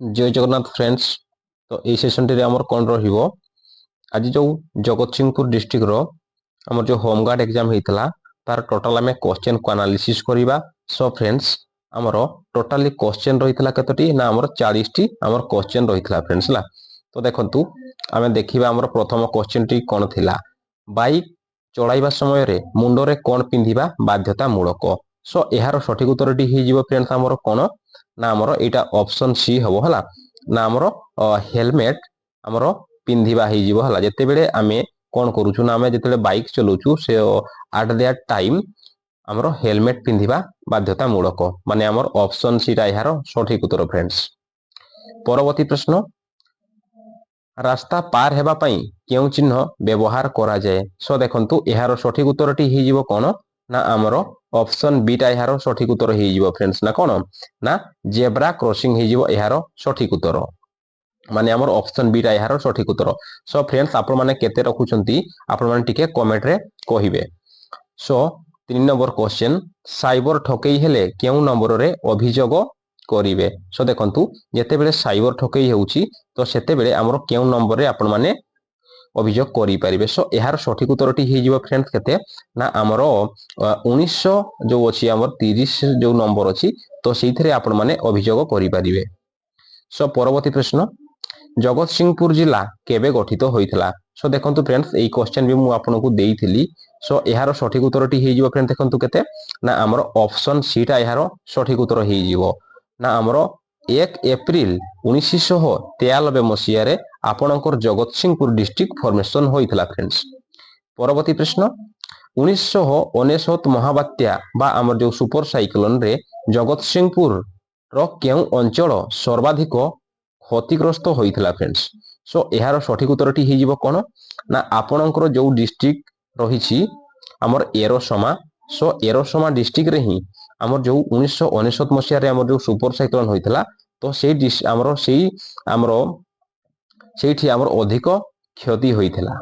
जय जगन्नाथ फ्रेंड्स। तो ये सेशन टी आमर कौन रहिबो आज जो जगतसिंहपुर डिस्ट्रिक्ट रो आमर जो होमगार्ड एग्जाम होता तार टोटाल आम क्वेश्चन को एनालिसिस करवा। सो फ्रेंड्स आमर टोटाली क्वेश्चन रही केतोटी ना आमर 40 टी आमर क्वेश्चन रही फ्रेंड्स ला। तो देखंतु आम देखा आमर प्रथम क्वेश्चन टी कौन थिला बाइक चलाइबा समय रे मुंडरे कौन पिंधिबा बाध्यतामूलक। सो यार सठिक उत्तर टी हो फ्रेंड्स आमर कौन ना आमर एटा ऑप्शन सी हबो हला ना आमर हेलमेट आमर पिंधिबा हो हला। जेते बेले आमे कौन करूछु ना आमे जेते बाइक चलाउछु से एट दैट टाइम आमर हेलमेट पिंधिबा बाध्यतामूलक माने आमर ऑप्शन सी टा यार सठिक उत्तर फ्रेंड्स। परवर्ती प्रश्न रास्ता पार हेबा पई केउ चिन्ह व्यवहार करा जाए। सो देखंतु यार सठिक उत्तर टी हो कौन ना आमर ऑप्शन बी टा यार सठिक उत्तर हो फ्रेंड्स ना कौन ना जेब्रा क्रॉसिंग हो यार सठिक उत्तर माने आमर ऑप्शन बी टा यार सठिक उत्तर। सो फ्रेंड्स आपण माने केते रखुचंती आपण माने टिके कमेंट रे कहिबे। सो 3 नंबर क्वेश्चन साइबर ठकई हेले केउ नंबर रे अभियोग करिवे। सो देखंतु जेते बेले साइबर ठकई होउची तो सेते बेले आमर केउ नंबर रे आपण माने अभियोग करि परिबे। सो यार सठिक उत्तर टी हेजिबो फ्रेंड्स केते ना आमर 1900 जो अछि आमर 30 जो नंबर अछि तो सेइथरे आपण माने अभियोग करि परिबे। सो परवर्ती प्रश्न जगतसिंहपुर जिला केबे गठित होइतला। सो देखंतु फ्रेंड्स एई क्वेश्चन भी मु आपनको देइथिली। सो यार सठिक उत्तर टी हेजिबो फ्रेंड्स देखंतु केते ना आमर ऑप्शन सी टा यार सठिक उत्तर हेजिबो ना आमर 1 एप्रिल 1993 मसीह रे आपणकर जगतसिंहपुर डिस्ट्रिक्ट फॉर्मेशन होइतला फ्रेंड्स। परवर्ती प्रश्न 1999 महाबात्या बा आमर जो सुपर साइक्लोन रे जगतसिंहपुर रो केउ अंचल सर्वाधिक क्षतिग्रस्त होइतला फ्रेंड्स। सो यार सठिक उत्तर टी हेजिबो कोन ना आपणकर जो डिस्ट्रिक्ट रहिछि आमर एरोसमा। सो एरोसमा डिस्ट्रिक्ट रे ही आमर जो 1999 मसीह रे आमर जो सुपर साइक्लोन होइतला तो सेई आमर सेई आमर सेठी आमर अधिक क्षति होइतला।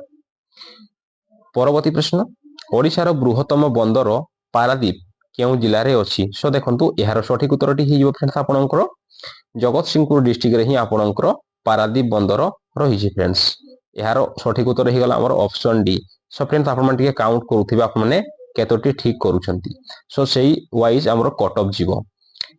परवर्ती प्रश्न ओडिशार बृहत्तम बंदर पारादीप केउ जिल्ला रे अछि। सो देखंतु यार सठिक उत्तर टी हेजिबो फ्रेंड्स आपणकर जगतसिंहपुर डिस्ट्रिक्ट रे ही आपणकर पारादीप बंदर रहिछि फ्रेंड्स। यार सठिक उत्तर हे गला हमर ऑप्शन डी। सो फ्रेंड्स आपण माने टिके काउंट करूथिबा आपण माने केतोटी ठीक करूछंती। सो सेही वाइज हमर कट ऑफ जीवो।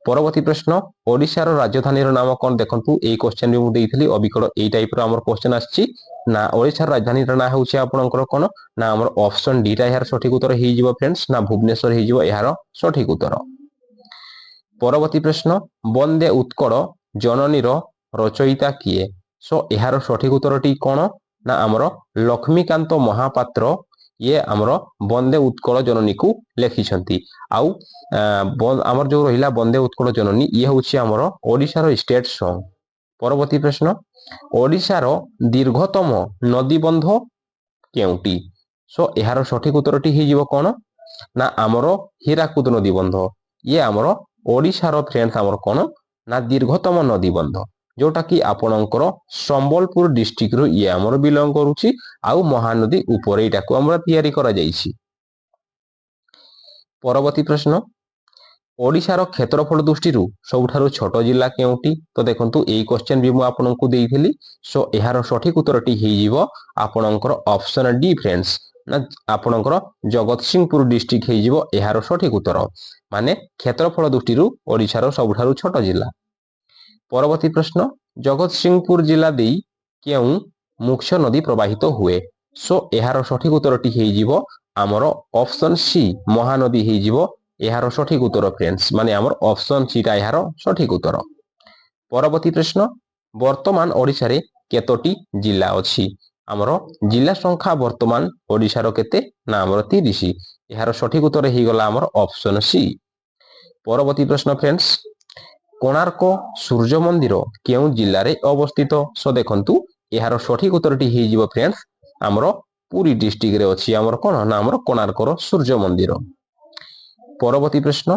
परवर्ती प्रश्न ओडिशार राजधानी रो नाम कोन देखंतु एई क्वेश्चन भी मु देइथिली अबिकड़ एई टाइप रो हमर क्वेश्चन आछि ना ओडिशार राजधानी रो ना होछि आपणकर कोन ना हमर ऑप्शन डी टा यार सठिक उत्तर हे जीवो फ्रेंड्स ना भुवनेश्वर हे जीवो यार सठिक उत्तर। परवर्ती प्रश्न वंदे उत्कल जननी रो रचयिता किए। सो यार सठिक उत्तर टी कोन ना आमर लक्ष्मीकांत महापात्र ये आमर वंदे उत्कल जननी को लेखिछंती। आउ आमर जो रहिला वंदे उत्कल जननी ये होछि आमर ओडिशार स्टेट सॉन्ग। परवर्ती प्रश्न ओडिशार दीर्घतम नदी बंध केउटी। सो यार सठिक उत्तर टी हे जीवो कोन ना आमर हीराकुद नदी बंध ये आमर ओडिशार फ्रेंड्स आमर कोन ना दीर्घतम नदी बंध जोटा कि आपणकर संबलपुर डिस्ट्रिक्ट रो ये आमर बिलोंग करूची आउ महानदी ऊपर एटाको हमरा तयारी करा जाईछि। परवर्ती प्रश्न ओडिशार क्षेत्रफल दृष्टि सबुठारु छोट जिला केउटी। तो देखंतु एई क्वेश्चन भी मु आपनकु देइथिली। सो यार सठिक उत्तर टी हे जीवो आपणकर ऑप्शन डी फ्रेंड्स ना आपणकर जगतसिंहपुर डिस्ट्रिक्ट हे जीवो यार सठिक उत्तर माने क्षेत्रफल दृष्टि ओडिशार सबुठारु छोट जिला। परवर्ती प्रश्न जगतसिंहपुर जिला देई केउ मुख्य नदी प्रवाहित हुए। सो यार सठिक उत्तर टी हे जीवो आमर ऑप्शन सी महानदी हे जीवो यार सठिक उत्तर फ्रेंड्स माने आमर ऑप्शन सी टा यार सठिक उत्तर। परवर्ती प्रश्न वर्तमान ओडिशा रे केतोटी जिला अछि। आमर जिला संख्या वर्तमान ओडिशार केते ना आमर 30 यार सठिक उत्तर हे गला आमर ऑप्शन सी। परवर्ती प्रश्न फ्रेंड्स कोणार्क सूर्य मंदिर केउ जिल्ला रे अवस्थित। सो देखंतु यार सठिक उत्तर टी हे जीवो फ्रेंड्स आमर पुरी डिस्ट्रिक्ट रे अछि आमर कोन ना आमर कोणार्कर सूर्य मंदिर। परवर्ती प्रश्न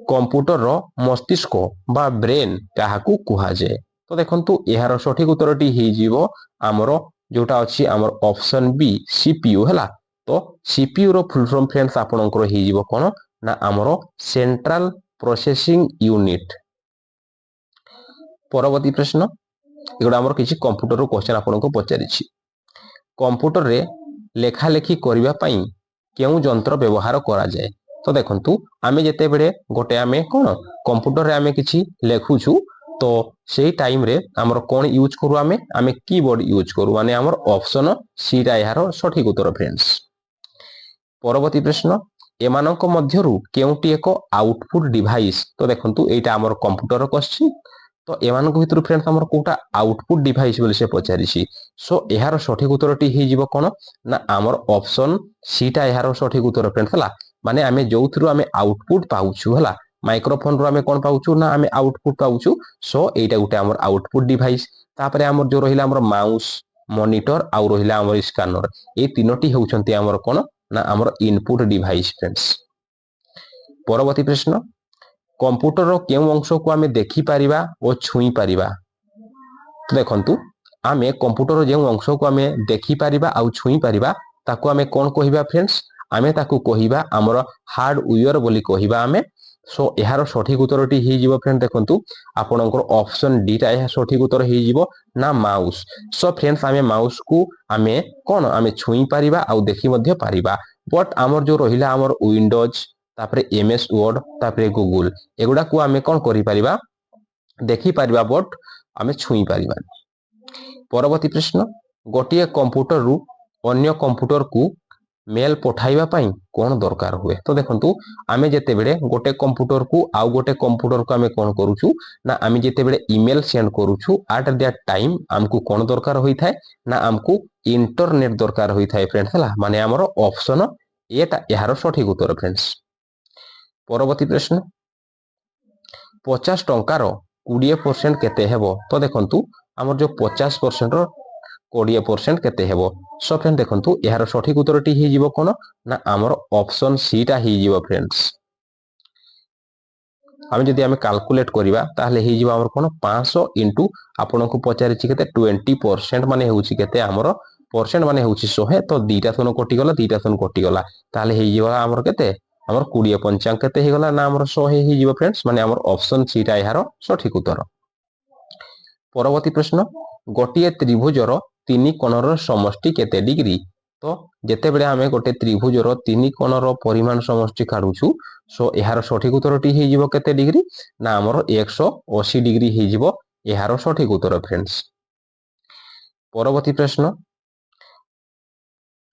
कंप्यूटर रो मस्तिष्क बा ब्रेन काहाकू कुहा जाय। तो देखंतु यार सठिक उत्तर टी हे जीवो आमर जोटा अछि आमर ऑप्शन बी सीपीयू हला। तो सीपीयू रो फुल फॉर्म फ्रेंड्स आपनकर हे जीवो कोन ना आमर सेंट्रल प्रोसेसिंग यूनिट। परवर्ती प्रश्न एगुड़ा आमर किसी कंप्यूटर क्वेश्चन आपको पचारि कंप्यूटर रे लेखालेखी करने क्यों यंत्र व्यवहार करा जाए। तो देखंतु आमे जेते बेले गोटे आमे कोन कंप्यूटर रे आमे किछि लेखुछु तो सेही टाइम रे हमर कोन यूज करू आमे कीबोर्ड यूज करू माने हमर ऑप्शन सीटा यार सठिक उत्तर फ्रेंड्स। परवर्ती प्रश्न एमानक मध्यरु केउटी एक आउटपुट डिवाइस। तो देखंतु एटा हमर कंप्यूटर क्वेश्चन तो एमानक भितर फ्रेंड्स हमर कोटा आउटपुट डिवाइस बोली से पचारिछि। सो एहार सठिक उत्तरटी हि जिवो कोन ना हमर ऑप्शन सीटा एहार सठिक उत्तर फ्रेंड्स हला माने आमे जोथरु आमे आउटपुट पाउछु हला माइक्रोफोन रो आमे कोन पाउछु ना आमे आउटपुट पाउछु। सो एटा गुटे हमर आउटपुट डिवाइस तापरे हमर जो रहिला हमर माउस मॉनिटर आउ रहिला हमर स्कैनर ए तीनोटी होउछन्ती हमर कोन ना हमर इनपुट डिवाइस फ्रेंड्स। परवर्ती प्रश्न कंप्यूटर रो केउ अंश को आमे देखि परिबा ओ छुई परिबा। तो देखंतु आमे कंप्यूटर जो अंश को आमे देखि परिबा आउ छुई परिबा ताको आमे कोन कहिबा फ्रेंड्स आमे ताको कहिबा हमर हार्डवेयर बोली कहिबा आमे। सो एहार सठिक उत्तरटी हि जिवो फ्रेंड देखंतु आपनकर ऑप्शन डी टा एहा सठिक उत्तर हि जिवो ना माउस। सो फ्रेंड्स आमे माउस को आमे कोन आमे छुई परिबा आउ देखि मध्ये परिबा बट हमर जो रहिला हमर विंडोज तापरे एमएस वर्ड तापरे गूगल एगुडा को आमे कोन करि परिबा देखि परिबा बट आमे छुई परिबा। परवर्ती प्रश्न गोटिए कंप्यूटर रु अन्य कंप्यूटर को मेल पठाइबा पई कोन दरकार हुए। तो देखंतु आमे जेते बेले गोटे कंप्यूटर को आउ गोटे कंप्यूटर को आमे कोन करूछु ना आमे जेते बेले ईमेल सेंड करूछु एट दैट टाइम हमकु कोन दरकार होई थाए ना हमकु इंटरनेट दरकार होई थाए फ्रेंड्स हला माने हमर ऑप्शन एटा एहार सठिक उत्तर फ्रेंड्स। परवर्ती प्रश्न 50 टंकार 20% केते हेबो। तो देखंतु हमर जो 50% रो 20% केते हेबो। सो फ्रेंड देखंतु एहार सठिक उत्तरटी हि जिवो कोन ना हमर ऑप्शन सी टा हि जिवो फ्रेंड्स। आमे जदि आमे कैलकुलेट करिबा ताहले हि जिवो हमर कोन 500 इनटू आपनको पचारिछि केते 20% माने होउछि केते हमर परसेंट माने होउछि 100 तो दीटा थन कटि गला ताहले हि जिवो हमर केते हमर 20 पंचांग केते हि गला ना हमर 100 हि जिवो फ्रेंड्स माने हमर ऑप्शन सी टा एहार सठिक उत्तर। परवर्ती प्रश्न गोटिए त्रिभुजर तीन कोणर समष्टि केते डिग्री। तो जेते बेले आमे गोटे त्रिभुजर तीन कोणर परिमाण समष्टि काढुछु सो एहार सठिक उत्तरटी हि जिवो केते डिग्री ना हमर 180 डिग्री हि जिवो एहार सठिक उत्तर फ्रेंड्स। परवर्ती प्रश्न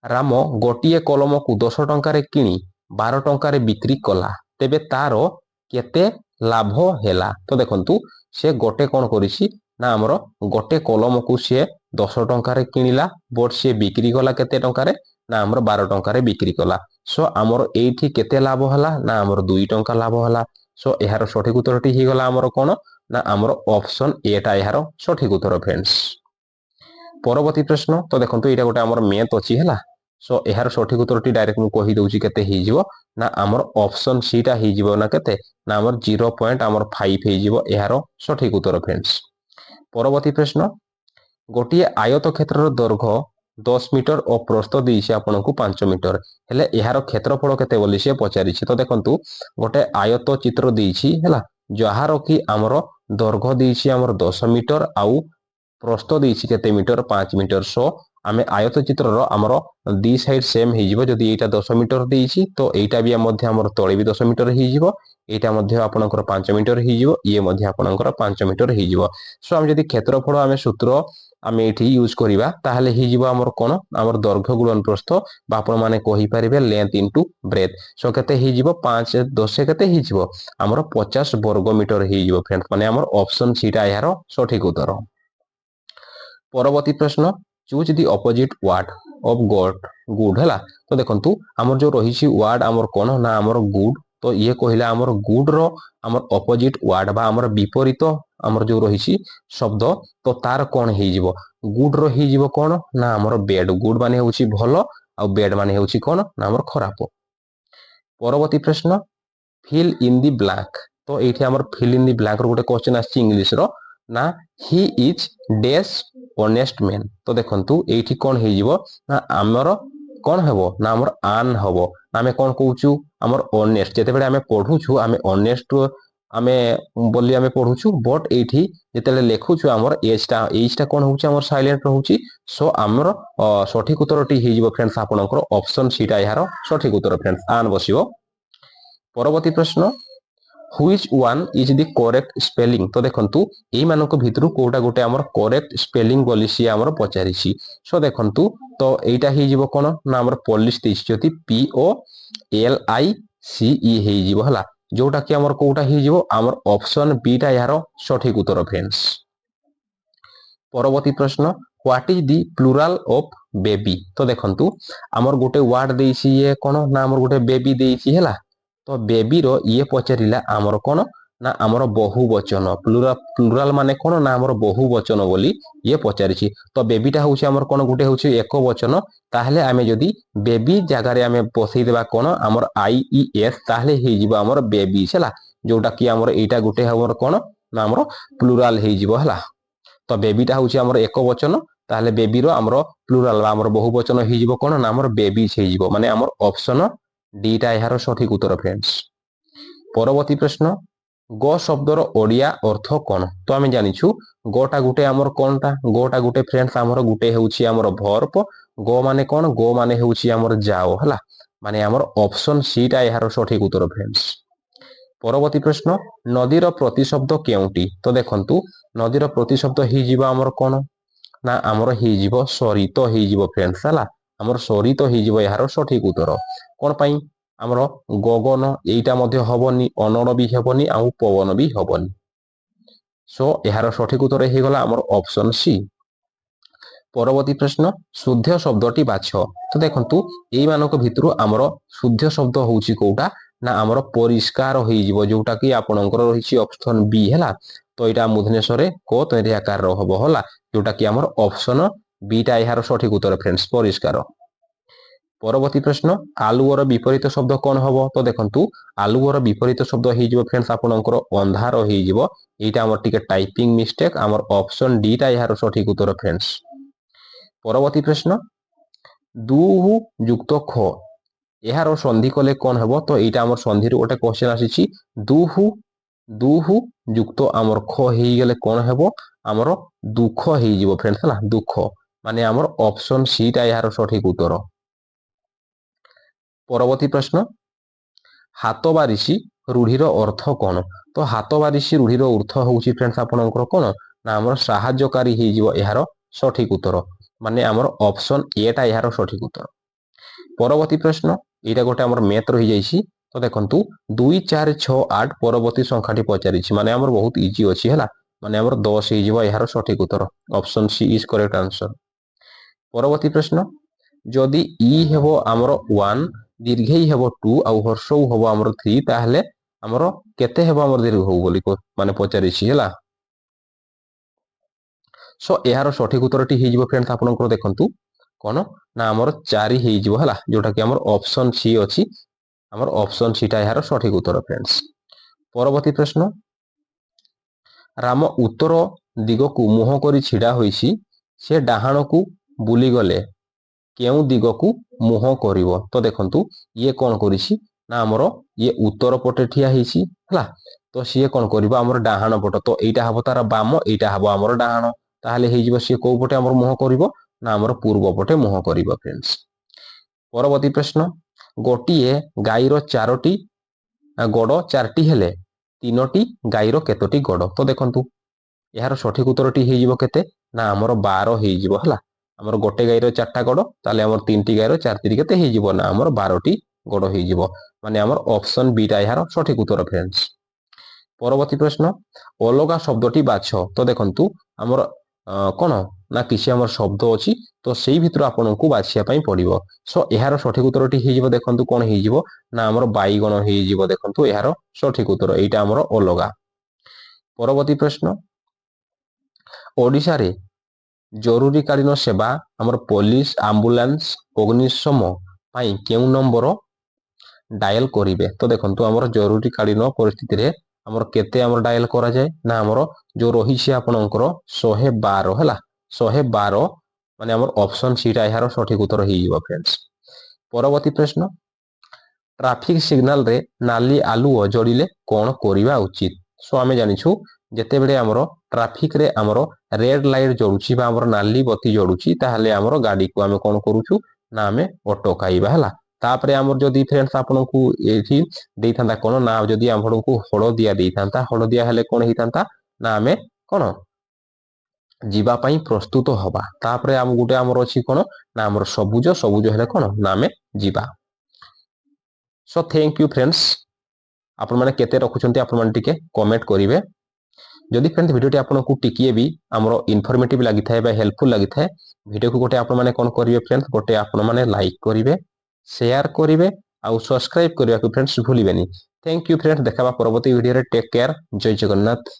राम गोटिए कलम को 10 टंका किणी 12 टंका बिक्री कला तेबे तारो केते लाभ हेला। तो देखंतु से गोटे कोन करिछि ना हमर गोटे कलम को से 10 टंका किनिला बट से बिक्री कला केते टंका ना हमर 12 टंका बिक्री कला। सो हमर एठी केते लाभ हला ना हमर 2 टंका लाभ हला। सो एहार सठिक उत्तरटी हि गला हमर कोन ना हमर ऑप्शन ए टा एहार सठिक उत्तर फ्रेंड्स। परवर्ती प्रश्न तो देखंतु एटा गोटे हमर मैथ अछि हला। सो एहार सठिक उत्तरटी डायरेक्ट मु कहि दउछि केते हि जिवो ना हमर ऑप्शन सी टा हि जिवो ना केते ना हमर 0.5 हि जिवो एहार सठिक उत्तर फ्रेंड्स। परवर्ती प्रश्न गोटिए आयत क्षेत्र दैर्घ्य 10 मीटर और प्रस्थ देइछि आपनको 5 मीटर हेले एहार क्षेत्रफल केते बोली से पचारिछि। तो देखंतु गोटे आयत चित्र देइछि हैला जहार कि हमर दैर्घ्य देइछि हमर 10 मीटर आउ प्रस्थ देइछि केते मीटर 5 मीटर। सो आमे आयत चित्र रो हमर दी साइड सेम हि जिवो जदि एटा 10 मीटर देइछि तो एटा भी मध्य हमर तळे भी 10 मीटर हि जिवो एटा मध्य आपनकर 5 मीटर हि जिवो ये मध्य आपनकर 5 मीटर हि जिवो। सो हम जदि क्षेत्रफल आमे सूत्र आमे एठी यूज करिबा ताहले हि जिवो हमर कोन हमर दैर्घ्य गुणन प्रस्थ बा आपण माने कहि परिबे लेंथ इनटू ब्रेथ। सो केते हि जिवो 5 10 केते हि जिवो हमर 50 वर्ग मीटर हि जिवो फ्रेंड्स माने हमर ऑप्शन सी टा यार सठिक उत्तर। परवर्ती प्रश्न choose the opposite word of God good हैला। तो देखंतु हमर जो रहिछि वर्ड हमर कोन ना हमर गुड तो ये कहिला हमर गुड रो हमर ऑपोजिट वर्ड बा हमर विपरीत हमर जो रहिछि शब्द तो तार कोन हि जिवो गुड रो हि जिवो कोन ना हमर बैड गुड माने होछि भलो आ बैड माने होछि कोन ना हमर खराब। परवर्ती प्रश्न फिल इन द ब्लैंक। तो एठी हमर फिल इन द ब्लैंक रो गोटे क्वेश्चन आछि इंग्लिश रो ना he is dash honest man. तो देखंतु एठी कोन हि जिवो ना हमर कोन हेबो ना हमर आन हेबो आमे कोन कहउछु हमर ऑनेस्ट जेते बेले आमे पढुछु आमे ऑनेस्ट आमे बोली आमे पढुछु बट एठी जेतेले लेखुछु हमर एजटा कोन होउची हमर साइलेंट रहउची सो हमर सठिक उत्तरटी हे जिवो फ्रेंड्स आपनकर ऑप्शन सी टा यार सठिक उत्तर फ्रेंड्स आन बसिवो। परवर्ती प्रश्न which one is the correct spelling तो देखंतु एई मानक भितरु कोटा गोटे हमर करेक्ट स्पेलिंग बोली सी हमर पचारिछि सो देखंतु तो एटा हे जिवो कोन ना हमर पोलिश देछि जति पी ओ एल आई सी ई हे जिवो हला जोटा कि हमर कोटा हे जिवो हमर ऑप्शन बी टा यार सठिक उत्तर फ्रेंड्स। परवर्ती प्रश्न what is the plural of baby तो देखंतु हमर गोटे वर्ड देछि ये कोन ना हमर गोटे बेबी देछि हला तो बेबी रो ये पचारिला हमर कोन ना हमर बहुवचन प्लुराल माने कोन ना हमर बहुवचन बोली ये पचारिछि तो बेबीटा होउछि हमर कोन गोटे होउछि एक वचन ताहले आमे जदी बेबी जगारे आमे बसै देबा कोन हमर आई ई एस ताहले हे जिवो हमर बेबी छला जोटा कि हमर एटा गोटे हमर कोन ना हमर प्लुराल हे जिवो हला तो बेबीटा होउछि हमर एक वचन ताहले बेबी रो हमर प्लुराल हमर बहुवचन हे जिवो कोन ना हमर बेबीज हे जिवो माने हमर ऑप्शन डी टा यार सठिक उत्तर फ्रेंड्स। परवर्ती प्रश्न ग शब्दर ओडिया अर्थ कोन तो आमे जानिछु गोटा गुटे हमर कोनटा गोटा गुटे फ्रेंड्स हमर गुटे हेउछि हमर वर्ब गो माने कोन गो माने हेउछि हमर जाओ हला माने हमर ऑप्शन सी टा यार सठिक उत्तर फ्रेंड्स। परवर्ती प्रश्न नदीर प्रतिशब्द केउटी तो देखंतु नदीर प्रतिशब्द हि जिवो हमर कोन ना हमर हि जिवो सरित हि जिवो फ्रेंड्स हला हमर सरित हि जिवो यार सठिक उत्तर कोन पई हमर गगन एटा मध्ये हबनी अनन भी हेबनी आ पवन भी हबनी सो यार सठिक उत्तर हे गला हमर ऑप्शन सी। परवर्ती प्रश्न शुद्ध शब्दटी बाछ तो देखंतु एई मानक भितरु हमर शुद्ध शब्द होउची कोउटा ना हमर परिष्कार होई जिवो जोटा कि आपनकर रहिछि ऑप्शन बी हला तो एटा मुधनेश्वरे को तैरे आकार रो हबो हला जोटा कि हमर ऑप्शन बी टा यार सठिक उत्तर फ्रेंड्स परिष्कार। परवर्ती प्रश्न आलुओर विपरीत शब्द कोन हबो तो देखंतु आलुओर विपरीत शब्द हे जिवो फ्रेंड्स आपनकर अंधार हे जिवो एटा हमर टिके टाइपिंग मिस्टेक हमर ऑप्शन डी टा यार सठिक उत्तर फ्रेंड्स। परवर्ती प्रश्न दुहु युक्त ख यार संधि कले कोन हबो तो एटा हमर संधि रो गोटे क्वेश्चन आसीछि दुहु युक्त हमर ख हे गेले कोन हबो हमर दुख हे जिवो फ्रेंड्स हला दुख माने हमर ऑप्शन सी टा यार सठिक उत्तर। परवर्ती प्रश्न हाथ बारिशी रूढ़ीर अर्थ कोन तो हाथ बारिशी रूढ़ीर अर्थ होउछि फ्रेंड्स आपनकर कोन ना हमर सहायकारी हे जिवो यार सठिक उत्तर माने हमर ऑप्शन ए टा यार सठिक उत्तर। परवर्ती प्रश्न एटा गोटे हमर मैथ रहि जाइछि तो देखंतु 2 4 6 8 परवर्ती संख्याटी पचारिछि माने हमर बहुत इजी अछि हला माने हमर 10 हे जिवो यार सठिक उत्तर option C is correct answer. परवर्ती प्रश्न जदि ई हेबो हमर 1 दीर्घई हेबो 2 आ हर्षौ हेबो हमर 3 ताहले हमर केते हेबो हमर दीर्घ हो बोली को माने पचारिछि हला सो यार सठिक उत्तरटी हे जिवो फ्रेंड्स आपनकर देखंतु कोन ना हमर 4 हे जिवो हला जोटा कि हमर ऑप्शन सी अछि हमर ऑप्शन सी टा यार सठिक उत्तर फ्रेंड्स। परवर्ती प्रश्न राम उत्तर दिगकु मुह करी छिडा होइछि से डाहाणकु बुली गले केउ दिगकु मुह करिवो तो देखंतु ये कोन करिछि ना हमर ये उत्तर पटे ठिया हेछि हला तो सिए कोन करिवो हमर डाहाण पट तो एटा हबो तार बाम एटा हबो हमर डाहाण ताहले हे जिवो सिए को पटे हमर मुह करिवो ना हमर पूर्व पटे मुह करिवो फ्रेंड्स। परवर्ती प्रश्न गोटिए गाईर चारोटी गड़ चारटी हेले तीनोटी गाईर केतोटी गड़ तो देखंतु यार सठिक उत्तरटी हे जिवो केते ना हमर 12 हे जिवो हला हमर गोटे गाईर चारटा गड़ ताले हमर तीनटी गाईर चार तीन केते हे जिवो ना हमर 12टी गड़ हे जिवो माने हमर ऑप्शन बी टा यार सठिक उत्तर फ्रेंड्स। परवर्ती प्रश्न अलगा शब्दटी बाछ तो देखंतु हमर कोन ना किसी हमर शब्द अछि तो सेही भितर आपनकु बाछिया पई पड़िबो सो यार सठिक उत्तरटी हे जिवो देखंतु कोन हे जिवो ना हमर बाईगण हे जिवो देखंतु यार सठिक उत्तर एटा हमर अलगा। परवर्ती प्रश्न ओडिसा रे जरूरीकालीन सेवा हमर पुलिस एम्बुलेंस अग्निशम पई केउ नंबर डायल करिवे तो देखंतु हमर जरूरीकालीन परिस्थिति रे हमर केते हमर डायल करा जाय ना हमर जो रहिछि आपनकर 112 हला 112 माने हमर ऑप्शन सी टा यार सठिक उत्तर हे जिवो फ्रेंड्स। परवर्ती प्रश्न ट्राफिक सिग्नाल रे नाली आलुओ जोड़िले कौन करिबा उचित। सो आमे जानिछु जेतेबेले हमरो ट्राफिक रे हमरो रेड लाइट जोड़ुछि बा हमरो नाली बत्ती जोड़ुछि ताहले हमरो गाड़ी को आमे कोन करूछु ना आमे अटकाइबा हला। तापरे हमर जदी फ्रेंड्स आपनकु एठी देइथांता कोन ना जदी हमरकु हळदिया देइथांता हळदिया हेले कोन हेइथांता ना आमे कोन जीवा पई प्रस्तुत हबा। तापरे हम गुटे हमर अछि कोन ना हमर सबुज सबुज हेले कोन ना आमे जीवा। सो थैंक यू फ्रेंड्स आपण माने केते रखुचंती आपण माने टिके कमेंट करिवे। जदि फ्रेंड्स वीडियोटी आपको टिकिए भी आमर इनफॉर्मेटिव लगी था हेल्पफुल लगी था वीडियो को गोटे आपण माने कोन करिवे फ्रेंड्स गोटे आपण माने लाइक करिवे शेयर करिवे आउ सब्सक्राइब करबा को फ्रेंड्स भूलिबेनी। थैंक यू फ्रेंड्स देखा परवर्ती वीडियो रे टेक केयर जय जगन्नाथ।